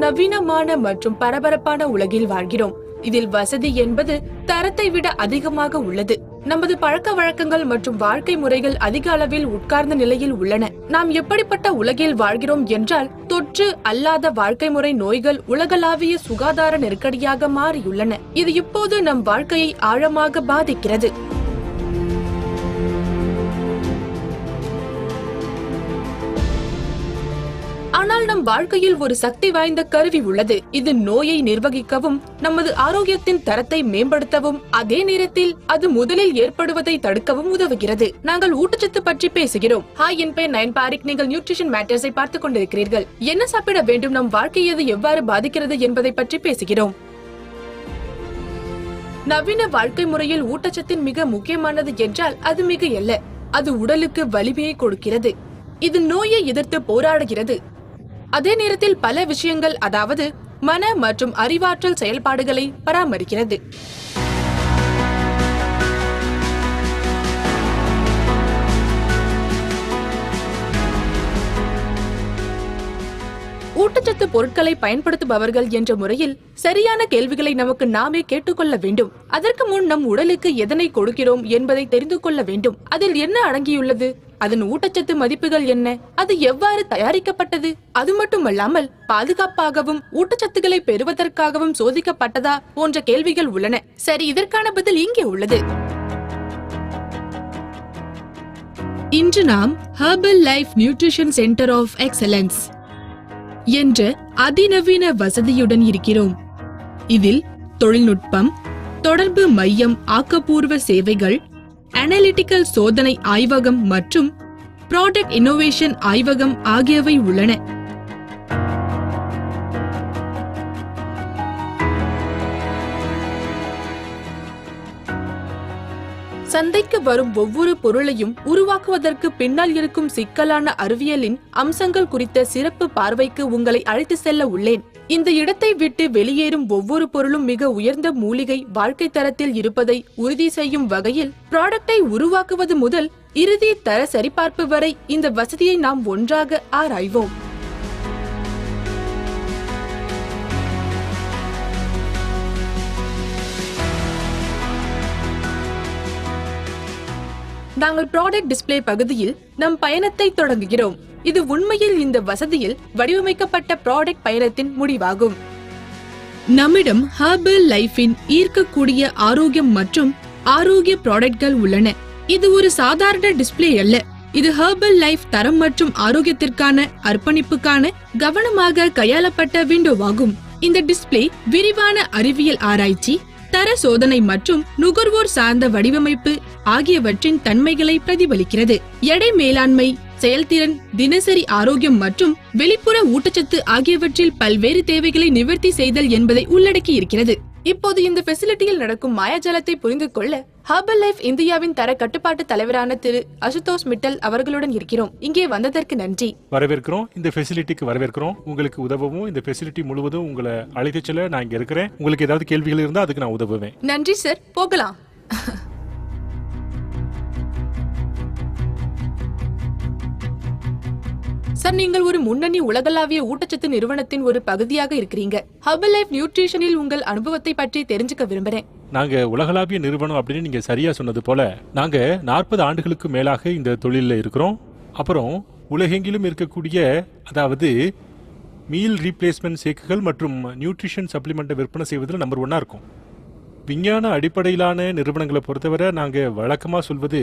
நவீனமான மற்றும் பரபரப்பான உலகில் வாழ்கிறோம். இதில் வசதி என்பது தரத்தை விட அதிகமாக உள்ளது. நமது பழக்க வழக்கங்கள் மற்றும் வாழ்க்கை முறைகள் அதிக அளவில் உட்கார்ந்த நிலையில் உள்ளன. நாம் எப்படிப்பட்ட உலகில் வாழ்கிறோம் என்றால், தொற்று அல்லாத வாழ்க்கை முறை நோய்கள் உலகளாவிய சுகாதார நெருக்கடியாக மாறியுள்ளன. இது இப்போது நம் வாழ்க்கையை ஆழமாக பாதிக்கிறது. ஆனால் நம் வாழ்க்கையில் ஒரு சக்தி வாய்ந்த கருவி உள்ளது. இது நோயை நிர்வகிக்கவும் நமது ஆரோக்கியத்தின் தரத்தை மேம்படுத்தவும் அதே நேரத்தில் அது முதலில் ஏற்படுவதை தடுக்கவும் உதவுகிறது. நாங்கள் ஊட்டச்சத்து பற்றி பேசுகிறோம். ஹாய், என் பெயர் நயன் பாரிக். நீங்கள் நியூட்ரிஷன் மேட்டர்ஸை பார்த்துக் கொண்டிருக்கிறீர்கள். என்ன சாப்பிட வேண்டும், நம் வாழ்க்கையை அது எவ்வாறு பாதிக்கிறது என்பதை பற்றி பேசுகிறோம். நவீன வாழ்க்கை முறையில் ஊட்டச்சத்தின் மிக முக்கியமானது என்றால் அது மிகையல்ல. அது உடலுக்கு வலிமையை கொடுக்கிறது. இது நோயை எதிர்த்து போராடுகிறது. அதே நேரத்தில் பல விஷயங்கள், அதாவது மன மற்றும் அறிவாற்றல் செயல்பாடுகளை பராமரிக்கிறது. ஊட்டச்சத்து பொருட்களை பயன்படுத்துபவர்கள் என்ற முறையில் சரியான கேள்விகளை நமக்கு நாமே கேட்டுக்கொள்ள வேண்டும். அதற்கு முன் நம் உடலுக்கு எதனை கொடுக்கிறோம் என்பதை தெரிந்து கொள்ள வேண்டும். அதில் என்ன அடங்கியுள்ளது, அதன் ஊட்டச்சத்து மதிப்புகள் என்ன, அது எவ்வாறு தயாரிக்கப்பட்டது, அது மட்டுமல்லாமல் பாதுகாப்பாகவும் ஊட்டச்சத்துக்களை பெறுவதற்காகவும் சோதிக்கப்பட்டதா போன்ற கேள்விகள் உள்ளன. சரி, இதற்கான பதில் இங்கே உள்ளது. இன்று நாம் Herbalife nutrition centre of excellence என்ற அதிநவீன வசதியுடன் இருக்கிறோம். இதில் தொழில்நுட்பம், தொடர்பு மையம், ஆக்கப்பூர்வ சேவைகள், அனலிட்டிக்கல் சோதனை ஆய்வகம் மற்றும் ப்ராடக்ட் இன்னோவேஷன் ஆய்வகம் ஆகியவை உள்ளன. சந்தைக்கு வரும் ஒவ்வொரு பொருளையும் உருவாக்குவதற்கு பின்னால் இருக்கும் சிக்கலான அறிவியலின் அம்சங்கள் குறித்த சிறப்பு பார்வைக்கு உங்களை அழைத்து செல்ல உள்ளேன். இந்த இடத்தை விட்டு வெளியேறும் ஒவ்வொரு பொருளும் மிக உயர்ந்த மூலிகை வாழ்க்கை தரத்தில் இருப்பதை உறுதி செய்யும் வகையில் ப்ராடக்டை உருவாக்குவது முதல் இறுதி தர சரிபார்ப்பு வரை இந்த வசதியை நாம் ஒன்றாக ஆராய்வோம். நாங்கள் ப்ராடக்ட் டிஸ்ப்ளே பகுதியில் நம் பயணத்தை தொடங்குகிறோம். இது உண்மையில் இந்த வசதியில் வடிவமைக்கப்பட்ட ப்ராடக்ட் பயணத்தின் முடிவாகும். நம்மிடம் ஹெர்பல் லைஃபின் ஈர்க்கக்கூடிய ஆரோக்கியம் மற்றும் ஆரோக்கிய ப்ராடக்ட்கள் உள்ளன. இது ஒரு சாதாரண டிஸ்ப்ளே அல்ல. இது ஹெர்பல் லைஃப் தரம் மற்றும் ஆரோக்கியத்திற்கான அர்ப்பணிப்புக்கான கவனமாக கையாளப்பட்ட விண்டோவாகும். இந்த டிஸ்ப்ளே விரிவான அறிவியல் ஆராய்ச்சி, தர சோதனை மற்றும் நுகர்வோர் சார்ந்த வடிவமைப்பு ஆகியவற்றின் தன்மைகளை பிரதிபலிக்கிறது. எடை மேலாண்மை, செயல்திறன், தினசரி ஆரோக்கியம் மற்றும் வெளிப்புற ஊட்டச்சத்து ஆகியவற்றில் பல்வேறு தேவைகளை நிவர்த்தி செய்தல் என்பதை உள்ளடக்கி இருக்கிறது. இப்போது இந்த ஃபெசிலிட்டியில் நடக்கும் மாயாஜாலத்தை புரிந்து கொள்ள ஹெர்பல் லைஃப் இந்தியாவின் தர கட்டுப்பாட்டு தலைவரான திரு அசுதோஷ் மிட்டல் அவர்களுடன் இருக்கிறோம். இங்கே வந்ததற்கு நன்றி. வரவேற்கிறோம். இந்த ஃபெசிலிட்டிக்கு வரவேற்கிறோம். உங்களுக்கு உதவவும் இந்த ஃபெசிலிட்டி முழுவதும் உங்களை அழைத்து செல்ல நான் இங்க இருக்கிறேன். உங்களுக்கு ஏதாவது கேள்விகள் இருந்தா அதுக்கு நான் உதவுவேன். நன்றி சார், போகலாம். சார், நீங்கள் ஒரு முன்னணி உலகளாவிய ஊட்டச்சத்து நிறுவனத்தின் ஒரு பகுதியாக இருக்கிறீங்க. ஹெர்பல் லைஃப் நியூட்ரிஷனில் உங்கள் அனுபவத்தை பற்றி தெரிஞ்சுக்க விரும்புறேன். நாங்க உலகளாவிய நிறுவனம் அப்படின்னு நீங்க சரியா சொன்னது போல நாங்க 40 ஆண்டுகளுக்கு மேலாக இந்த தொழிலில் இருக்கிறோம். அப்புறம் உலகெங்கிலும் இருக்கக்கூடிய, அதாவது மீல் ரீப்ளேஸ்மெண்ட் ஷேக்குகள் மற்றும் நியூட்ரிஷன் சப்ளிமெண்ட்டை விற்பனை செய்வதில் நம்பர் 1 இருக்கும். விஞ்ஞான அடிப்படையிலான நிறுவனங்களை பொறுத்தவரை நாங்கள் வழக்கமாக சொல்வது,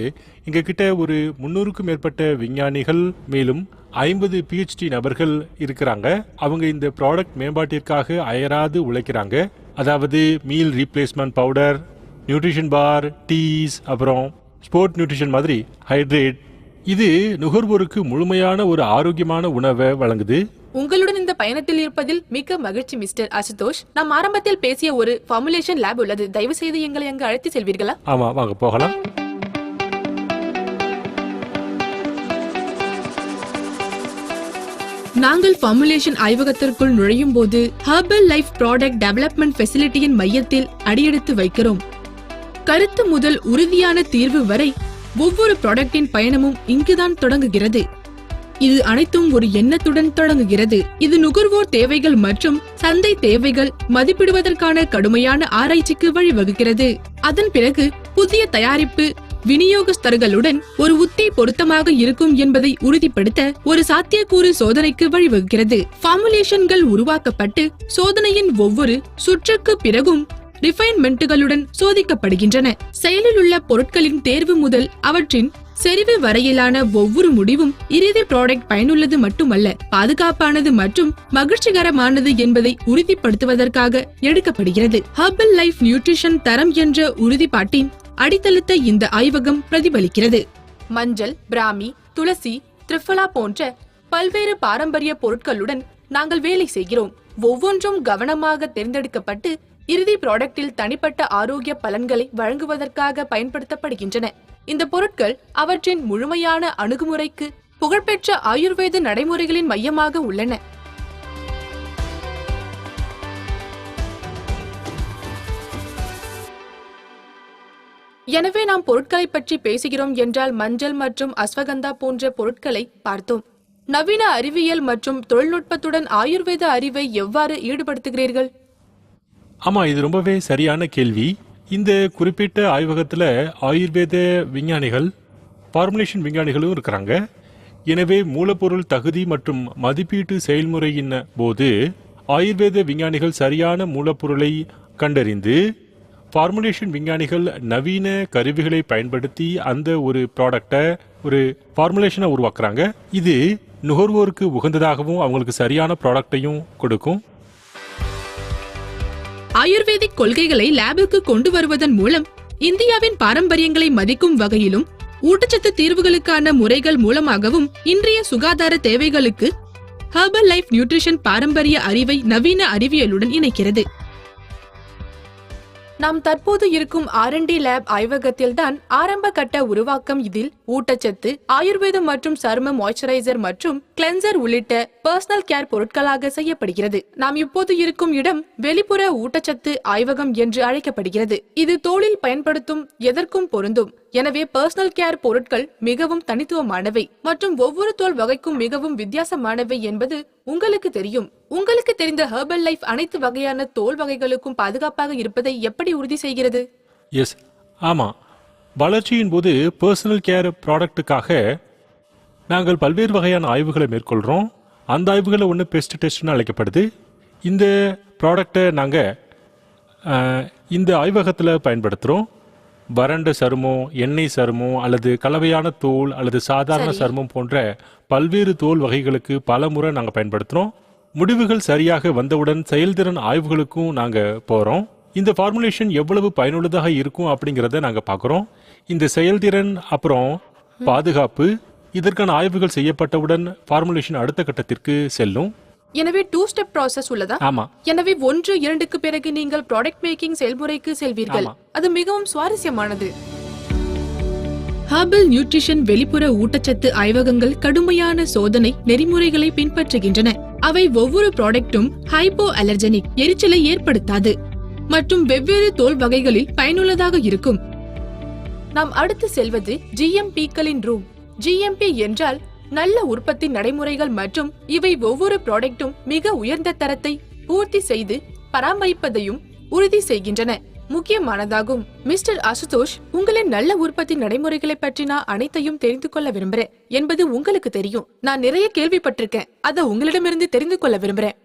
எங்ககிட்ட ஒரு 300க்கும் மேற்பட்ட விஞ்ஞானிகள், மேலும் 50 PhD நபர்கள் இருக்கிறாங்க. அவங்க இந்த ப்ராடக்ட் மேம்பாட்டிற்காக அயராது உழைக்கிறாங்க. அதாவது மீல் ரீப்ளேஸ்மெண்ட் பவுடர், நியூட்ரிஷன் பார், டீஸ், அப்புறம் ஸ்போர்ட் நியூட்ரிஷன் மாதிரி ஹைட்ரேட். இது நுகர்வோருக்கு முழுமையான ஒரு ஆரோக்கியமான உணவை வழங்குது. உங்களுடன் இந்த பயணத்தில் இருப்பதில் மிக்க மகிழ்ச்சி மிஸ்டர் அசுதோஷ். நாம் ஆரம்பத்தில் பேசிய ஒரு ஃபார்முலேஷன் லேப் உள்ளது. தயவு செய்து எங்களை அங்கு அழைத்து செல்வீர்களா? ஆமா, வாங்க போகலாம். நாங்கள் ஃபார்முலேஷன் ஆய்வகத்திற்குள் நுழையும் போது ஹெர்பல் லைஃப் ப்ராடக்ட் டெவலப்மெண்ட் ஃபெசிலிட்டியின் மையத்தில் அடியெடுத்து வைக்கிறோம். கருத்து முதல் உறுதியான தீர்வு வரை ஒவ்வொரு ப்ராடக்டின் பயணமும் இங்குதான் தொடங்குகிறது. இது அனைத்தும் ஒரு எண்ணத்துடன் தொடங்குகிறது. இது நுகர்வோர் தேவைகள் மற்றும் சந்தை தேவைகள் மதிப்பிடுவதற்கான கடுமையான ஆராய்ச்சிக்கு வழிவகுக்கிறது. அதன் பிறகு புதிய தயாரிப்பு விநியோகஸ்தர்களுடன் ஒரு உத்தி பொருத்தமாக இருக்கும் என்பதை உறுதிப்படுத்த ஒரு சாத்தியக்கூறு சோதனைக்கு வழிவகுக்கிறது. ஃபார்முலேஷன்கள் உருவாக்கப்பட்டு சோதனையின் ஒவ்வொரு சுற்றுக்கு பிறகும் ரிஃபைன்மெண்ட்டுகளுடன் சோதிக்கப்படுகின்றன. செயலில் உள்ள பொருட்களின் தேர்வு முதல் அவற்றின் செறிவு வரையிலான ஒவ்வொரு முடிவும் இறுதி ப்ராடக்ட் பயனுள்ளது மட்டுமல்ல, பாதுகாப்பானது மற்றும் மகிழ்ச்சிகரமானது என்பதை உறுதிப்படுத்துவதற்காக எடுக்கப்படுகிறது. ஹெர்பல் லைஃப் நியூட்ரிஷன் தரம் என்ற உறுதிப்பாட்டின் அடித்தளத்தை இந்த ஆய்வகம் பிரதிபலிக்கிறது. மஞ்சள், பிராமி, துளசி, திரிஃபலா போன்ற பல்வேறு பாரம்பரிய பொருட்களுடன் நாங்கள் வேலை செய்கிறோம். ஒவ்வொன்றும் கவனமாக தேர்ந்தெடுக்கப்பட்டு இறுதி ப்ராடக்டில் தனிப்பட்ட ஆரோக்கிய பலன்களை வழங்குவதற்காக பயன்படுத்தப்படுகின்றன. இந்த பொருட்கள் அவற்றின் முழுமையான அணுகுமுறைக்கு புகழ்பெற்ற ஆயுர்வேத நடைமுறைகளின் மையமாக உள்ளன. எனவே நாம் பொருட்களை பற்றி பேசுகிறோம் என்றால் மஞ்சள் மற்றும் அஸ்வகந்தா போன்ற பொருட்களை பார்த்தோம். நவீன அறிவியல் மற்றும் தொழில்நுட்பத்துடன் ஆயுர்வேத அறிவை எவ்வாறு ஈடுபடுத்துகிறீர்கள்? ஆமா, இது ரொம்பவே சரியான கேள்வி. இந்த குறிப்பிட்ட ஆய்வகத்துல ஆயுர்வேத விஞ்ஞானிகள், ஃபார்முலேஷன் விஞ்ஞானிகளும் இருக்கிறாங்க. எனவே மூலப்பொருள் தகுதி மற்றும் மதிப்பீட்டு செயல்முறையின் போது ஆயுர்வேத விஞ்ஞானிகள் சரியான மூலப்பொருளை கண்டறிந்து ஃபார்முலேஷன் விஞ்ஞானிகள் நவீன கருவிகளை பயன்படுத்தி அந்த ஒரு ப்ராடக்டை, ஒரு ஃபார்முலேஷனை உருவாக்குறாங்க. இது நுகர்வோருக்கு உகந்ததாகவும் அவங்களுக்கு சரியான ப்ராடக்டையும் கொடுக்கும். ஆயுர்வேதிக் கொள்கைகளை லேபுக்கு கொண்டு வருவதன் மூலம் இந்தியாவின் பாரம்பரியங்களை மதிக்கும் வகையிலும் ஊட்டச்சத்து தீர்வுகளுக்கான முறைகள் மூலமாகவும் இன்றைய சுகாதார தேவைகளுக்கு ஹெர்பல் லைஃப் நியூட்ரிஷன் பாரம்பரிய அறிவை நவீன அறிவியலுடன் இணைக்கிறது. நாம் தற்போது இருக்கும் R&D லேப் ஆய்வகத்தில் தான் ஆரம்ப கட்ட உருவாக்கம். இதில் ஊட்டச்சத்து, ஆயுர்வேதம் மற்றும் சரும மாய்ஸ்சரைசர் மற்றும் கிளென்சர் உள்ளிட்ட பர்சனல் கேர் பொருட்களாக செய்யப்படுகிறது. நாம் இப்போது இருக்கும் இடம் வெளிப்புற ஊட்டச்சத்து ஆய்வகம் என்று அழைக்கப்படுகிறது. இது தோலில் பயன்படுத்தும் எதற்கும் பொருந்தும். எனவே பர்சனல் கேர் பொருட்கள் மிகவும் தனித்துவமானவை மற்றும் ஒவ்வொரு தோல் வகைக்கும் மிகவும் வித்தியாசமானவை என்பது உங்களுக்கு தெரியும். உங்களுக்கு தெரிந்த ஹெர்பல் லைஃப் அனைத்து வகையான தோல் வகைகளுக்கும் பாதுகாப்பாக இருப்பதை எப்படி உறுதி செய்கிறது? எஸ், ஆமா. வளர்ச்சியின் போது பர்சனல் கேர் ப்ராடக்ட்டுக்காக நாங்கள் பல்வேறு வகையான ஆய்வுகளை மேற்கொள்கிறோம். அந்த ஆய்வுகளை ஒன்று பெஸ்ட் டெஸ்ட்னு அழைக்கப்படுது. இந்த ப்ராடக்டை நாங்கள் இந்த ஆய்வகத்தில் பயன்படுத்துகிறோம். வறண்ட சருமம், எண்ணெய் சருமம் அல்லது கலவையான தோல் அல்லது சாதாரண சருமம் போன்ற பல்வேறு தோல் வகைகளுக்கு பல முறை நாங்கள் பயன்படுத்துகிறோம். முடிவுகள் சரியாக வந்தவுடன் செயல்திறன் ஆய்வுகளுக்கும் நாங்கள் போகிறோம். இந்த ஃபார்முலேஷன் எவ்வளவு பயனுள்ளதாக இருக்கும் அப்படிங்கிறத நாங்கள் பார்க்குறோம். இந்த செயல்திறன் அப்புறம் பாதுகாப்பு, இதற்கான ஆய்வுகள் செய்யப்பட்டவுடன் ஃபார்முலேஷன் அடுத்த கட்டத்திற்கு செல்லும். எனவே 2 ஸ்டெப் ப்ராசஸ் உள்ளதா? ஆமா. எனவே 1, 2க்கு பிறகு நீங்கள் ப்ராடக்ட் மேக்கிங் செயல்முறைக்கு செல்வீர்கள். அது மிகவும் சுவாரஸ்யமானது. ஹெர்பல் நியூட்ரிஷன் வெளிப்புற ஊட்டச்சத்து ஆய்வகங்கள் கடுமையான சோதனை நெறிமுறைகளை பின்பற்றுகின்றன. அவை ஒவ்வொரு ப்ராடக்ட்டும் ஹைப்போ அலர்ஜெனிக், எரிச்சலை ஏற்படுத்தாது மற்றும் வெவ்வேறு தோல் வகைகளில் பயனுள்ளதாக இருக்கும். நாம் அடுத்து செல்வது GMPக்களின் ரூம். GMP என்றால் நல்ல உற்பத்தி நடைமுறைகள் மற்றும் இவை ஒவ்வொரு ப்ராடக்ட்டும் மிக உயர்ந்த தரத்தை பூர்த்தி செய்து பராமரிப்பதையும் உறுதி செய்கின்றன. முக்கியமானதாகும். மிஸ்டர் அசுதோஷ், உங்களின் நல்ல உற்பத்தி நடைமுறைகளை பற்றி நான் அனைத்தையும் தெரிந்து கொள்ள விரும்புறேன் என்பது உங்களுக்கு தெரியும். நான் நிறைய கேள்விப்பட்டிருக்கேன். அதை உங்களிடமிருந்து தெரிந்து கொள்ள விரும்புறேன்.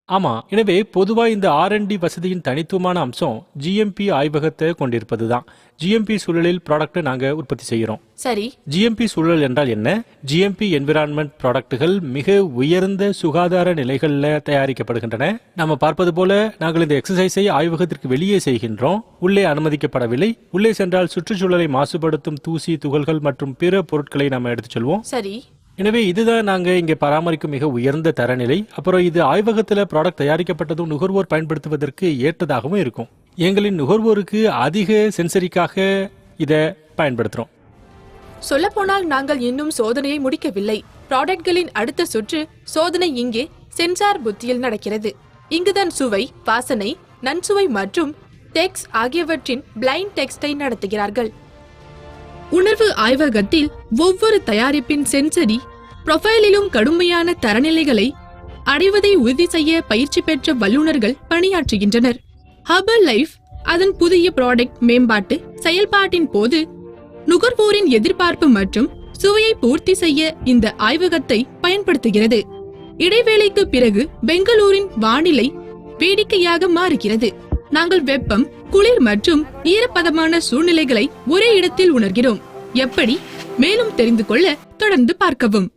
ஆமா, எனவே பொதுவா இந்த R&D வசதியின் தனித்துவமான அம்சம் GMP ஆய்வகத்தை கொண்டிருப்பதுதான். GMP சூழலில் ப்ராடக்ட்டை நாங்க உற்பத்தி செய்கிறோம். சரி, GMP சூழல் என்றால் என்ன? GMP என்விரான்மெண்ட் ப்ராடக்ட்டுகள் மிக உயர்ந்த சுகாதார நிலைகளில் தயாரிக்கப்படுகின்றன. நம்ம பார்ப்பது போல நாங்கள் இந்த எக்ஸசைஸை ஆய்வகத்திற்கு வெளியே செய்கின்றோம். உள்ளே அனுமதிக்கப்படவில்லை. உள்ளே சென்றால் சுற்றுச்சூழலை மாசுபடுத்தும் தூசி, துகள்கள் மற்றும் பிற பொருட்களை நாம எடுத்துச் செல்வோம். சரி. எனவே இதுதான் நாங்கள் இங்கே பராமரிக்கும் மிக உயர்ந்த தரநிலை. அப்புறம் இது ஆய்வகத்தில் ப்ராடக்ட் தயாரிக்கப்பட்டதும் நுகர்வோர் பயன்படுத்துவதற்கு ஏற்றதாகவும் இருக்கும். எங்களின் நுகர்வோருக்கு அதிக சென்சரிக்காக இதை பயன்படுத்துகிறோம். சொல்லப்போனால் நாங்கள் இன்னும் சோதனையை முடிக்கவில்லை. ப்ராடக்ட்களின் அடுத்த சுற்று சோதனை இங்கே சென்சார் புத்தியில் நடக்கிறது. இங்குதான் சுவை, வாசனை, நன்சுவை மற்றும் டெக்ஸ்ட் ஆகியவற்றின் பிளைண்ட் டெக்ஸ்டை நடத்துகிறார்கள். உணர்வு ஆய்வகத்தில் ஒவ்வொரு தயாரிப்பின் சென்சரி ப்ரொஃபைலிலும் கடுமையான தரநிலைகளை அடைவதை உறுதி செய்ய பயிற்சி பெற்ற வல்லுநர்கள் பணியாற்றுகின்றனர். ஹெர்பல் லைஃப் அதன் புதிய ப்ராடக்ட் மேம்பாட்டு செயல்பாட்டின் போது நுகர்வோரின் எதிர்பார்ப்பு மற்றும் சுவையை பூர்த்தி செய்ய இந்த ஆய்வகத்தை பயன்படுத்துகிறது. இடைவேளைக்கு பிறகு பெங்களூரின் வானிலை வேடிக்கையாக மாறுகிறது. நாங்கள் வெப்பம், குளிர் மற்றும் ஈரப்பதமான சூழ்நிலைகளை ஒரே இடத்தில் உணர்கிறோம். எப்படி? மேலும் தெரிந்து கொள்ள தொடர்ந்து பார்க்கவும்.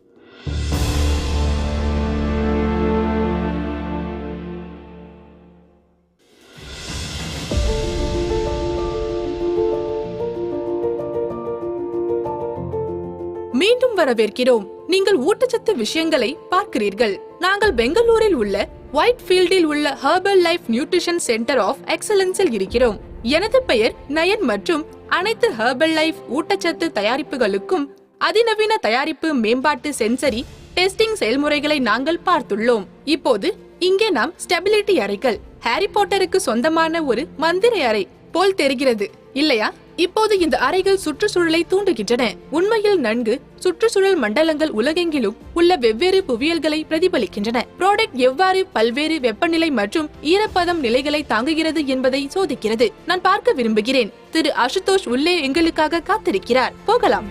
மீண்டும் வரவேற்கிறோம். நீங்கள் ஊட்டச்சத்து விஷயங்களை பார்க்கிறீர்கள். நாங்கள் பெங்களூரில் உள்ள ஒயிட் ஃபீல்டில் உள்ள Herbalife nutrition centre of எக்ஸலன்ஸில் இருக்கிறோம். எனது பெயர் நயன் மற்றும் அனைத்து ஹெர்பல் லைஃப் ஊட்டச்சத்து தயாரிப்புகளுக்கும் அதிநவீன தயாரிப்பு மேம்பாட்டு சென்சரி டெஸ்டிங் செயல்முறைகளை நாங்கள் பார்த்துள்ளோம். இப்போது இங்கே நாம் ஸ்டெபிலிட்டி அறைகள், ஹாரி பாட்டருக்கு சொந்தமான ஒரு மந்திர அறை போல் தெரிகிறது இல்லையா? இப்போது இந்த அறைகள் சுற்றுச்சூழலை தூண்டுகின்றன. உண்மையில் நன்கு சுற்றுச்சூழல் மண்டலங்கள் உலகெங்கிலும் உள்ள வெவ்வேறு புவியியல்களை பிரதிபலிக்கின்றன. ப்ராடக்ட் எவ்வாறு பல்வேறு வெப்பநிலை மற்றும் ஈரப்பதம் நிலைகளை தாங்குகிறது என்பதை சோதிக்கிறது. நான் பார்க்க விரும்புகிறேன். திரு அசுதோஷ் உள்ளே எங்களுக்காக காத்திருக்கிறார். போகலாம்.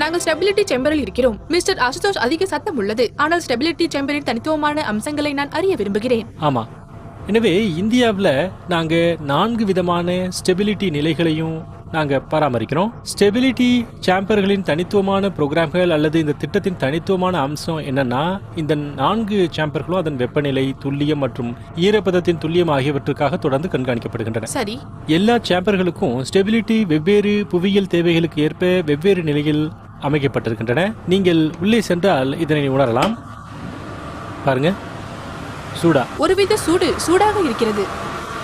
நாங்கள் ஸ்டெபிலிட்டி சேம்பரில் இருக்கிறோம். மிஸ்டர் அசுதோஷ், அதிக சத்தம் உள்ளது. ஆனால் ஸ்டெபிலிட்டி சேம்பரின் தனித்துவமான அம்சங்களை நான் அறிய விரும்புகிறேன். ஆமா, எனவே இந்தியாவில் நாங்க 4 விதமான ஸ்டெபிலிட்டி நிலைகளையும் நாங்க பராமரிக்கிறோம். ஸ்டெபிலிட்டி சேம்பர்களின் தனித்துவமான ப்ரோக்ராம்கள் அல்லது இந்த திட்டத்தின் தனித்துவமான அம்சம் என்னன்னா, இந்த 4 சேம்பர்களும் அதன் வெப்பநிலை, துல்லியம் மற்றும் ஈரப்பதத்தின் துல்லியம் ஆகியவற்றுக்காக தொடர்ந்து கண்காணிக்கப்படுகின்றன. சரி, எல்லா சேம்பர்களுக்கும் ஸ்டெபிலிட்டி வெவ்வேறு புவியியல் தேவைகளுக்கு ஏற்ப வெவ்வேறு நிலையில் அமைக்கப்பட்டிருக்கின்றன. நீங்கள் உள்ளே சென்றால் இதனை உணரலாம். பாருங்க, சூடா, ஒருவித சூடாக இருக்கிறது.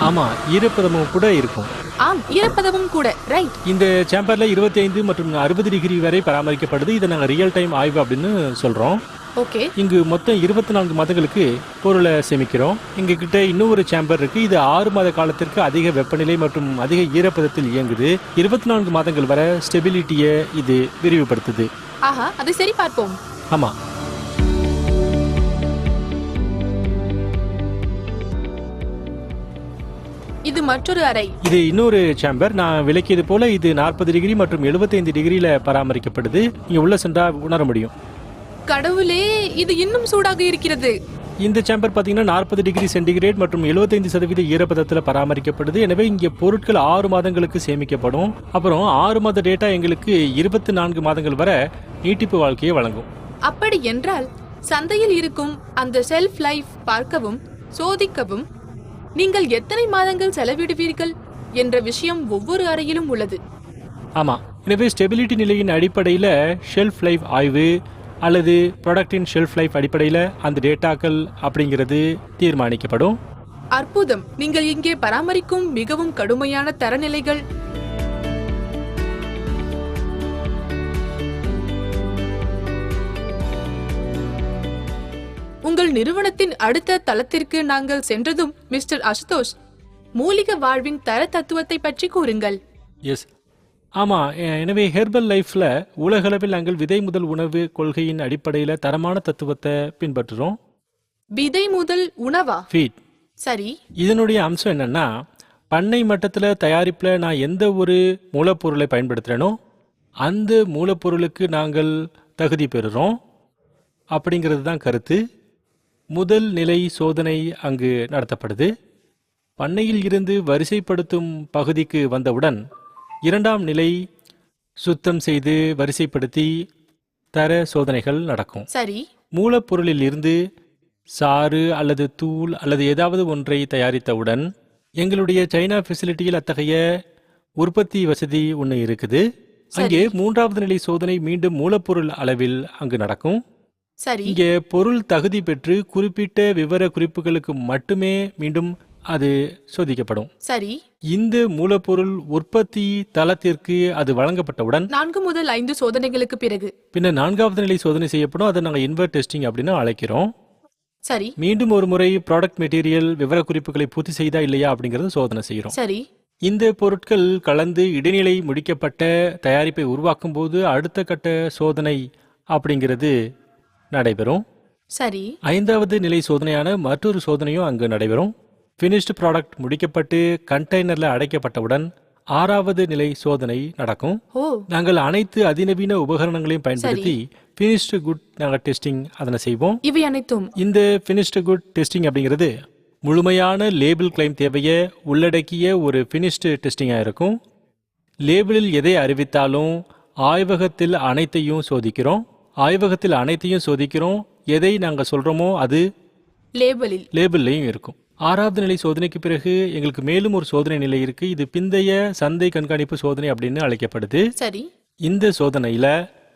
ஆமா, ஈரப்பதமும் கூட இருக்கும். ஆம், ஈரப்பதமும் கூட. ரைட். இந்த சேம்பர்ல 25 மற்றும் 60 டிகிரி வரை பராமரிக்கப்படுது. இதை நாங்கள் ரியல் டைம் ஆய்வு அப்படின்னு சொல்றோம். ஓகே. இங்கு மொத்தம் 24 மாதங்களுக்கு பொருளை சேமிக்கிறோம். எங்க கிட்ட இன்னொரு சேம்பர் இருக்கு. இது 6 மாத காலத்திற்கு அதிக வெப்பநிலை மற்றும் அதிக ஈரப்பதத்தில் இயங்குது. 24 மாதங்கள் வரை ஸ்டெபிலிட்டியை இது விரிவுபடுத்துது. ஆஹா, அதை சரி பார்ப்போம். ஆமா, இது மற்றொரு அறை. இது இன்னொரு சேம்பர். நான் விளக்கியது போல இது 40 டிகிரி மற்றும் 75 டிகிரியில பராமரிக்கப்படுது. இங்க உள்ள சென்றா உணர முடியும். கடவுளே, இது இன்னும் சூடாக இருக்கிறது. இந்த சேம்பர் பாத்தீங்கன்னா 40 டிகிரி சென்டிகிரேட் மற்றும் 75% ஈரப்பதத்தில் பராமரிக்கப்படுது. எனவே இங்கே பொருட்கள் 6 மாதங்களுக்கு சேமிக்கப்படும். அப்புறம் 6 மாத டேட்டா எங்களுக்கு 24 மாதங்கள் வரை நீட்டிப்பு வாழ்க்கையை வழங்கும். அப்படி என்றால் சந்தையில் இருக்கும் அந்த செல்ஃப் லைஃப் பார்க்கவும் சோதிக்கவும் நீங்கள் எத்தனை மாதங்கள் செலவிடுவீர்கள் என்ற விஷயம் ஒவ்வொரு அறையிலும் உள்ளது. ஆமா, எனவே ஸ்டெபிலிட்டி நிலையின் அடிப்படையில் ஷெல்ஃப் லைஃப் ஆய்வு அல்லது ப்ராடக்டின் ஷெல்ஃப் லைஃப் அடிப்படையில் அந்த டேட்டாக்கள் அப்படிங்கிறது தீர்மானிக்கப்படும். அற்புதம். நீங்கள் இங்கே பராமரிக்கும் மிகவும் கடுமையான தரநிலைகள் உங்கள் நிறுவனத்தின் அடுத்த தளத்திற்கு நாங்கள் சென்றதும் மிஸ்டர் அசுதோஷ், மூலிகை வாழ்வின் தர தத்துவத்தை பற்றி கூறுங்கள். எஸ், ஆமா. எனவே ஹெர்பல் லைஃப்ல உலகளவில் நாங்கள் விதை முதல் உணவு கொள்கையின் அடிப்படையில் தரமான தத்துவத்தை பின்பற்றுறோம். விதை முதல் உணவா? ஃபீட். சரி. இதனுடைய அம்சம் என்னன்னா, பண்ணை மட்டத்தில் தயாரிப்பில் நான் எந்த ஒரு மூலப்பொருளை பயன்படுத்துகிறேனோ அந்த மூலப்பொருளுக்கு நாங்கள் தகுதி பெறுறோம் அப்படிங்கிறது தான் கருத்து. முதல் நிலை சோதனை அங்கு நடத்தப்படுது. பண்ணையில் இருந்து வரிசைப்படுத்தும் பகுதிக்கு வந்தவுடன் 2ஆம் நிலை சுத்தம் செய்து வரிசைப்படுத்தி தர சோதனைகள் நடக்கும். சரி. மூலப்பொருளில் இருந்து சாறு அல்லது தூள் அல்லது ஏதாவது ஒன்றை தயாரித்தவுடன் எங்களுடைய சைனா ஃபெசிலிட்டியில் அத்தகைய உற்பத்தி வசதி ஒன்று இருக்குது. அங்கே 3வது நிலை சோதனை மீண்டும் மூலப்பொருள் அளவில் அங்கு நடக்கும். சரி. இங்கே பொருள் தகுதி பெற்று குறிப்பிட்ட விவர குறிப்புகளுக்கு மட்டுமே மீண்டும் அது சோதிக்கப்படும். சரி. இந்த மூலப்பொருள் உற்பத்தி தளத்திற்கு அது வழங்கப்பட்டவுடன் 4 முதல் 5 சோதனைகளுக்கு பிறகு பின்னர் 4வது நிலை சோதனை செய்யப்படும். அதை நாங்கள் இன்வெர்ட் டெஸ்டிங் அப்படின்னு அழைக்கிறோம். சரி மீண்டும் ஒரு முறை ப்ராடக்ட் மெட்டீரியல் விவரக்குறிப்புகளை பூர்த்தி செய்தா இல்லையா அப்படிங்கறது சோதனை செய்கிறோம். சரி இந்த பொருட்கள் கலந்து இடைநிலை முடிக்கப்பட்ட தயாரிப்பை உருவாக்கும் போது அடுத்த கட்ட சோதனை அப்படிங்கிறது நடைபெறும். சரி 5வது நிலை சோதனையான மற்றொரு சோதனையும் அங்கு நடைபெறும். ஃபினிஷ்டு ப்ராடக்ட் முடிக்கப்பட்டு கண்டெய்னர்ல அடைக்கப்பட்டவுடன் 6வது நிலை சோதனை நடக்கும். ஓ நாங்கள் அனைத்து அதிநவீன உபகரணங்களையும் பயன்படுத்தி ஃபினிஷ்டு குட் நாங்கள் டெஸ்டிங் அதனை செய்வோம். இவை அனைத்தும் இந்த ஃபினிஷ்டு குட் டெஸ்டிங் அப்படிங்கிறது முழுமையான லேபிள் கிளைம் தேவையை உள்ளடக்கிய ஒரு ஃபினிஷ்டு டெஸ்டிங்காக இருக்கும். லேபிளில் எதை அறிவித்தாலும் ஆய்வகத்தில் அனைத்தையும் சோதிக்கிறோம். எதை நாங்கள் சொல்கிறோமோ அது லேபிள்லையும் இருக்கும். 6வது நிலை சோதனைக்கு பிறகு எங்களுக்கு மேலும் ஒரு சோதனை நிலை இருக்கு. இது பிந்தைய சந்தை கண்காணிப்பு சோதனை அப்படின்னு அழைக்கப்படுது. சரி இந்த சோதனையில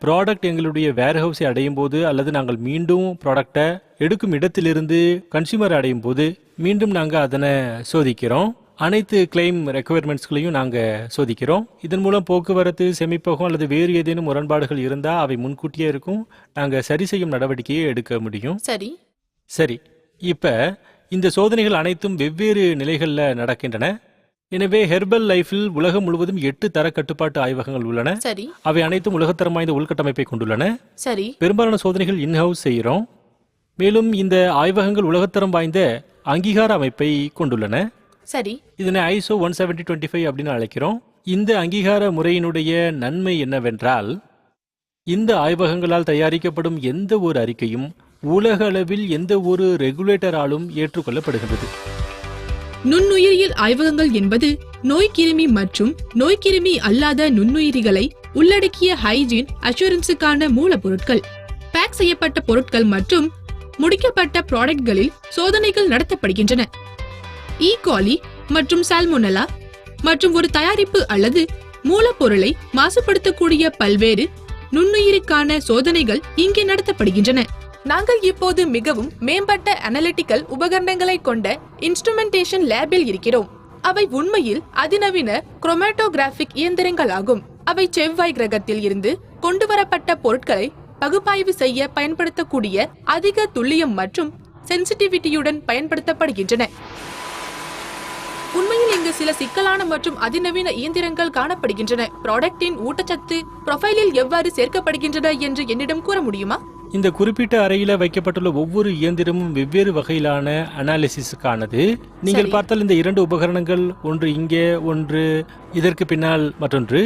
ப்ராடக்ட் எங்களுடைய வேர்ஹவுஸை அடையும் போது அல்லது நாங்கள் மீண்டும் ப்ராடக்டை எடுக்கும் இடத்திலிருந்து கன்சியூமர் அடையும் போது மீண்டும் நாங்கள் அதனை சோதிக்கிறோம். அனைத்து கிளைம் ரெக்குயர்மெண்ட்ஸ்களையும் நாங்கள் சோதிக்கிறோம். இதன் மூலம் போக்குவரத்து சேமிப்பகம் அல்லது வேறு ஏதேனும் முரண்பாடுகள் இருந்தால் அவை முன்கூட்டியே இருக்கும். நாங்கள் சரி செய்யும் நடவடிக்கையை எடுக்க முடியும். சரி இப்போ இந்த சோதனைகள் அனைத்தும் வெவ்வேறு நிலைகளில் நடக்கின்றன. எனவே ஹெர்பல் லைஃபில் உலகம் முழுவதும் 8 தர கட்டுப்பாட்டு ஆய்வகங்கள் உள்ளன. அவை அனைத்தும் உலகத்தரம் வாய்ந்த உள்கட்டமைப்பை கொண்டுள்ளன. பெரும்பாலான சோதனைகள் இன்ஹவுஸ் செய்கிறோம். மேலும் இந்த ஆய்வகங்கள் உலகத்தரம் வாய்ந்த அங்கீகார அமைப்பை கொண்டுள்ளன. இதனை ISO 17025 அப்படின்னு அழைக்கிறோம். இந்த அங்கீகார முறையினுடைய நன்மை என்னவென்றால் இந்த ஆய்வகங்களால் தயாரிக்கப்படும் எந்த ஒரு அறிக்கையும் உலக அளவில் எந்த ஒரு ரெகுலேட்டராலும் ஏற்றுக்கொள்ளப்படுகின்றது. நுண்ணுயிரியல் ஆய்வகங்கள் என்பது நோய்க்கிருமி மற்றும் நோய்க்கிருமி அல்லாத நுண்ணுயிரிகளை உள்ளடக்கிய ஹைஜீன் அஷூரன்ஸுக்கான மூலப்பொருட்கள், பேக் செய்யப்பட்ட பொருட்கள் மற்றும் முடிக்கப்பட்ட ப்ராடக்ட்களில் சோதனைகள் நடத்தப்படுகின்றன. ஈ காலி மற்றும் சால்மோனெல்லா மற்றும் ஒரு தயாரிப்பு அல்லது மூலப்பொருளை மாசுபடுத்தக்கூடிய பல்வேறு நுண்ணுயிருக்கான சோதனைகள் இங்கே நடத்தப்படுகின்றன. நாங்கள் இப்போது மிகவும் மேம்பட்ட அனலிட்டிக்கல் உபகரணங்களை கொண்ட இன்ஸ்ட்ருமெண்டேஷன் லேபில் இருக்கிறோம். அவை உண்மையில் அதிநவீன குரோமேட்டோகிராபிக் இயந்திரங்கள் ஆகும். அவை செவ்வாய் கிரகத்தில் இருந்து கொண்டு வரப்பட்ட பொருட்களை பகுப்பாய்வு செய்ய பயன்படுத்தக்கூடிய அதிக துல்லியம் மற்றும் சென்சிட்டிவிட்டியுடன் பயன்படுத்தப்படுகின்றன. உண்மையில் இங்கு சில சிக்கலான மற்றும் அதிநவீன இயந்திரங்கள் காணப்படுகின்றன. ப்ராடக்டின் ஊட்டச்சத்து ப்ரொஃபைலில் எவ்வாறு சேர்க்கப்படுகின்றன என்று என்னிடம் கூற முடியுமா? இந்த குறிப்பிட்ட அறையில வைக்கப்பட்டுள்ள ஒவ்வொரு இயந்திரமும் வெவ்வேறு வகையிலான அனாலிசிஸுக்கானது. நீங்கள் பார்த்தால் இந்த 2 உபகரணங்கள், ஒன்று இங்கே, ஒன்று இதற்கு பின்னால் மற்றொன்று.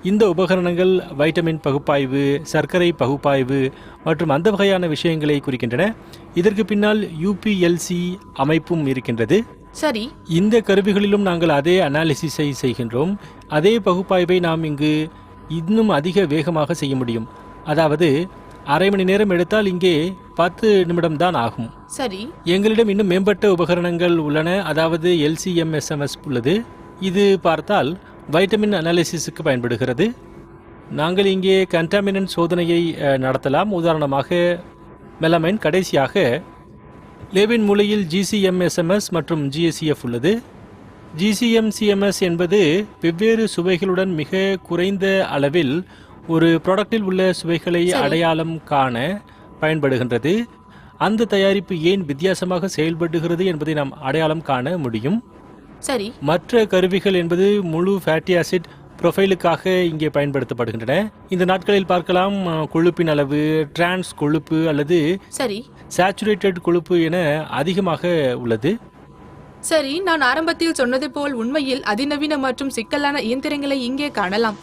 இந்த உபகரணங்கள் வைட்டமின் பகுப்பாய்வு, சர்க்கரை பகுப்பாய்வு மற்றும் அந்த வகையான விஷயங்களை குறிக்கின்றன. இதற்கு பின்னால் UPLC அமைப்பும் இருக்கின்றது. இந்த கருவிகளிலும் நாங்கள் அதே அனாலிசிஸை செய்கின்றோம். அதே பகுப்பாய்வை நாம் இங்கு இன்னும் அதிக வேகமாக செய்ய முடியும். அதாவது அரை மணி நேரம் எடுத்தால் இங்கே 10 நிமிடம் தான் ஆகும். எங்களிடம் இன்னும் மேம்பட்ட உபகரணங்கள் உள்ளன. அதாவது LC-MS உள்ளது. இது பார்த்தால் வைட்டமின் அனாலிசிஸுக்கு பயன்படுகிறது. நாங்கள் இங்கே கண்டாமினன்ட் சோதனையை நடத்தலாம். உதாரணமாக மெலமைன். கடைசியாக லேபின் மூலையில் GC-MS மற்றும் GACF உள்ளது. GC-MS என்பது வெவ்வேறு சுவைகளுடன் மிக குறைந்த அளவில் ஒரு ப்ராடக்டில் உள்ள சுவைகளை அடையாளம் காண பயன்படுகின்றது. அந்த தயாரிப்பு ஏன் வித்தியாசமாக செயல்படுகிறது என்பதை நாம் அடையாளம் காண முடியும். மற்ற கருவிகள் என்பது முழு ஃபேட்டி ஆசிட் ப்ரொஃபைலுக்காக இங்கே பயன்படுத்தப்படுகின்றன. இந்த நாட்களில் பார்க்கலாம் கொழுப்பின் அளவு, டிரான்ஸ் கொழுப்பு அல்லது சேச்சுரேட்டட் கொழுப்பு என அதிகமாக உள்ளது. நான் ஆரம்பத்தில் சொன்னது போல் உண்மையில் அதிநவீன மற்றும் சிக்கலான இயந்திரங்களை இங்கே காணலாம்.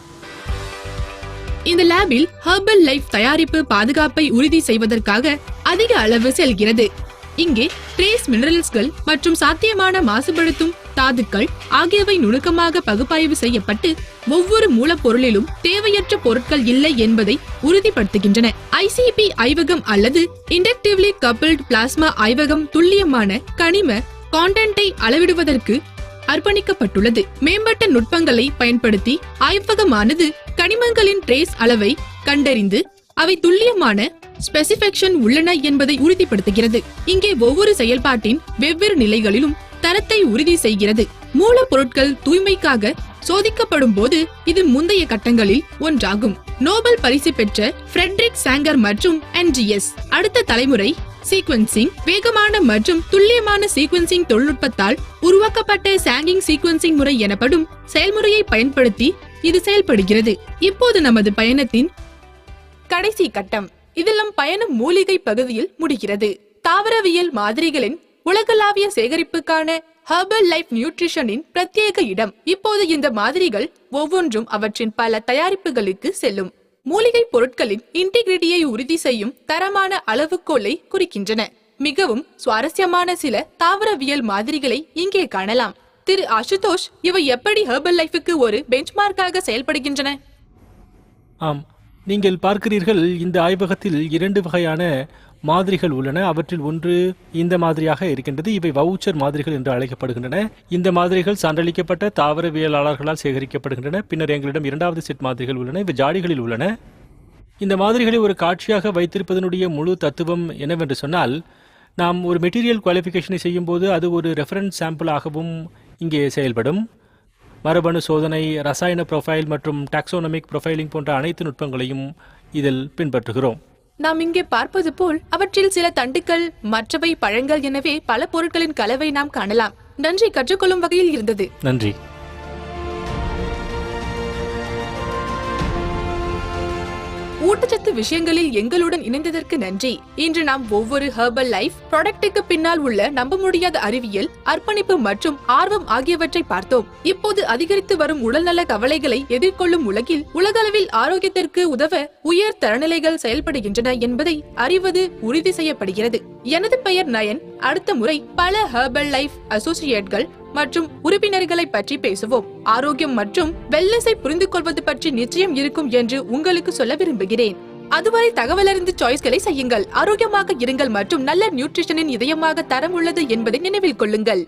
இந்த லேபில் ஹெர்பல் லைஃப் தயாரிப்பு பாதுகாப்பை உறுதி செய்வதற்காக அதிக அளவு செல்கிறது. இங்கே ட்ரேஸ் மினரல்ஸ்கள் மற்றும் சாத்தியமான மாசுபடுத்தும் தாதுக்கள் ஆகியவை நுணுக்கமாக பகுப்பாய்வு செய்யப்பட்டு ஒவ்வொரு மூலப்பொருளிலும் தேவையற்ற பொருட்கள் இல்லை என்பதை உறுதிப்படுத்துகின்றன. ICP ஆய்வகம் அல்லது இண்டக்டிவ்லி கப்பிள்ட் பிளாஸ்மா ஆய்வகம் துல்லியமான கனிம கான்டென்ட்டை அளவிடுவதற்கு அர்ப்பணிக்கப்பட்டுள்ளது. மேம்பட்ட நுட்பங்களை பயன்படுத்தி ஆய்வகமானது கனிமங்களின் ட்ரேஸ் அளவை கண்டறிந்து அவை துல்லியமான ஸ்பெசிஃபிகேஷன் உள்ளன என்பதை உறுதிப்படுத்துகிறது. இங்கே ஒவ்வொரு செயல்பாட்டின் வெவ்வேறு நிலைகளிலும் தரத்தை உறுதி செய்கிறது. மூலப்பொருட்கள் தூய்மைக்காக சோதிக்கப்படும் போது இது முந்தைய கட்டங்களில் ஒன்றாகும். நோபல் பரிசு பெற்ற ஃப்ரெட்ரிக் சாங்கர் மற்றும் NGS. அடுத்த தலைமுறை சீக்வென்சிங் வேகமான மற்றும் துல்லியமான சீக்வென்சிங் தொழில்நுட்பத்தால் உருவாக்கப்பட்ட சாங்கிங் சீக்வென்சிங் முறை எனப்படும் செயல்முறையை பயன்படுத்தி இது செயல்படுகிறது. இப்போது நமது பயணத்தின் கடைசி கட்டம். இதில் நம் பயணம் மூலிகை பகுதியில் முடிகிறது. தாவரவியல் மாதிரிகளின் உலகளாவிய சேகரிப்புக்கான ஹெர்பல் லைஃப் நியூட்ரிஷனின் பிரத்யேக இடம். இப்போது இந்த மாதிரிகள் ஒவ்வொன்றும் அவற்றின் பல தயாரிப்புகளுக்கு செல்லும். மூலிகை பொருட்களின் இன்டிகிரிட்டியை உறுதி செய்யும் தரமான அளவுகோலை குறிக்கின்றன. மிகவும் சுவாரஸ்யமான சில தாவரவியல் மாதிரிகளை இங்கே காணலாம். திரு அசுதோஷ், இவை எப்படி ஹெர்பல் லைஃபுக்கு ஒரு பெஞ்ச்மார்க்காக செயல்படுகின்றன? ஆம், நீங்கள் பார்க்கிறீர்கள், இந்த ஆய்வகத்தில் 2 வகையான மாதிரிகள் உள்ளன. அவற்றில் ஒன்று இந்த மாதிரியாக இருக்கின்றது. இவை வவுச்சர் மாதிரிகள் என்று அழைக்கப்படுகின்றன. இந்த மாதிரிகள் சான்றளிக்கப்பட்ட தாவரவியலாளர்களால் சேகரிக்கப்படுகின்றன. பின்னர் எங்களிடம் 2வது செட் மாதிரிகள் உள்ளன. இவை ஜாடிகளில் உள்ளன. இந்த மாதிரிகளை ஒரு காட்சியாக வைத்திருப்பதனுடைய முழு தத்துவம் என்னவென்று சொன்னால், நாம் ஒரு மெட்டீரியல் குவாலிஃபிகேஷனை செய்யும் போது அது ஒரு ரெஃபரன்ஸ் சாம்பிளாகவும் இங்கே செயல்படும். மரபணு சோதனை, ரசாயன ப்ரொஃபைல் மற்றும் டாக்ஸோனமிக் ப்ரொஃபைலிங் போன்ற அனைத்து நுட்பங்களையும் இதில் பின்பற்றுகிறோம். நாம் இங்கே பார்ப்பது போல் அவற்றில் சில தண்டுகள், மற்றவை பழங்கள், எனவே பல பொருட்களின் கலவை நாம் காணலாம். நன்றி, கற்றுக்கொள்ளும் வகையில் இருந்தது. நன்றி. ஊட்டச்சத்து விஷயங்களில் எங்களுடன் இணைந்ததற்கு நன்றி. இன்று நாம் ஒவ்வொரு ஹெர்பல் லைஃப் ப்ராடக்ட்டுக்கு பின்னால் உள்ள நம்ப முடியாத அறிவியல், அர்ப்பணிப்பு மற்றும் ஆர்வம் ஆகியவற்றை பார்த்தோம். இப்போது அதிகரித்து வரும் உடல்நல கவலைகளை எதிர்கொள்ளும் உலகில் உலகளவில் ஆரோக்கியத்திற்கு உதவ உயர் தரநிலைகள் செயல்படுகின்றன என்பதை அறிவது உறுதி செய்யப்படுகிறது. எனது பெயர் நயன். அடுத்த முறை பல ஹெர்பல் லைஃப் அசோசியேட்கள் மற்றும் உறுப்பினர்களை பற்றி பேசுவோம். ஆரோக்கியம் மற்றும் வெல்னஸை புரிந்து கொள்வது பற்றி நிச்சயம் இருக்கும் என்று உங்களுக்கு சொல்ல விரும்புகிறேன். அதுவரை தகவலறிந்து சாய்ஸ்களை செய்யுங்கள், ஆரோக்கியமாக இருங்கள் மற்றும் நல்ல நியூட்ரிஷனின் இதயமாக தரம் உள்ளது என்பதை நினைவில் கொள்ளுங்கள்.